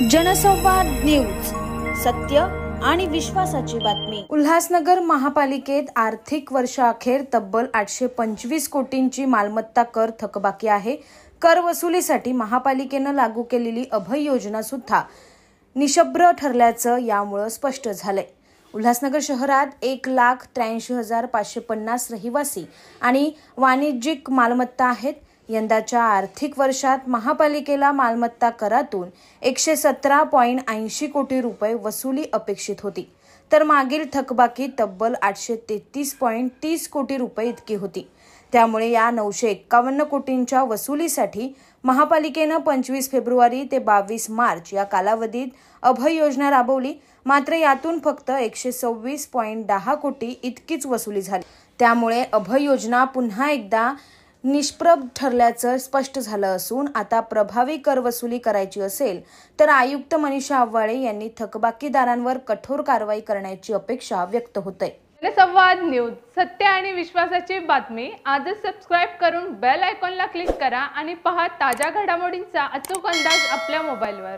जनसंवाद न्यूज, सत्य आणि विश्वासाची बातमी। उल्हासनगर महापालिकेत आर्थिक वर्षाअखेर तब्बल 825 कोटींची मालमत्ता कर थकबाकी आहे। कर वसुलीसाठी महापालिकेने लागू केलेली अभय योजना सुद्धा निष्प्रभ ठरल्याचं यामुळे स्पष्ट झालंय। उल्हासनगर शहरात 1,83,550 रहिवासी आणि वाणिज्यिक मालमत्ता आहेत। यंदाच्या आर्थिक वर्षात महापालिकेला मालमत्ता करातून 117.80 कोटी रुपये वसुली अपेक्षित होती, तर मागील थकबाकी तब्बल 833.30 कोटी रुपये इतकी होती। त्यामुळे या 951 कोटींच्या वसुलीसाठी महापालिकेने 25 फेब्रुवारी ते 22 मार्च या कालावधीत अभय योजना राबवली। मात्र यातून फक्त 126.10 कोटी इतकीच वसुली झाली। त्यामुळे अभय योजना पुन्हा एकदा निष्प्रभ ठरल्याचं स्पष्ट झालं असून आता प्रभावी कर वसुली करायची असेल तर आयुक्त मनीषा आव्हाळे यांनी थकबाकीदारांवर कठोर कारवाई करण्याची अपेक्षा व्यक्त होते। जनसंवाद न्यूज, सत्य आणि विश्वासाची बातमी। आजच सबस्क्राइब करून बेल आयकॉनला क्लिक करा आणि पहा ताज्या घडामोडींचा अचूक अंदाज आपल्या मोबाईलवर।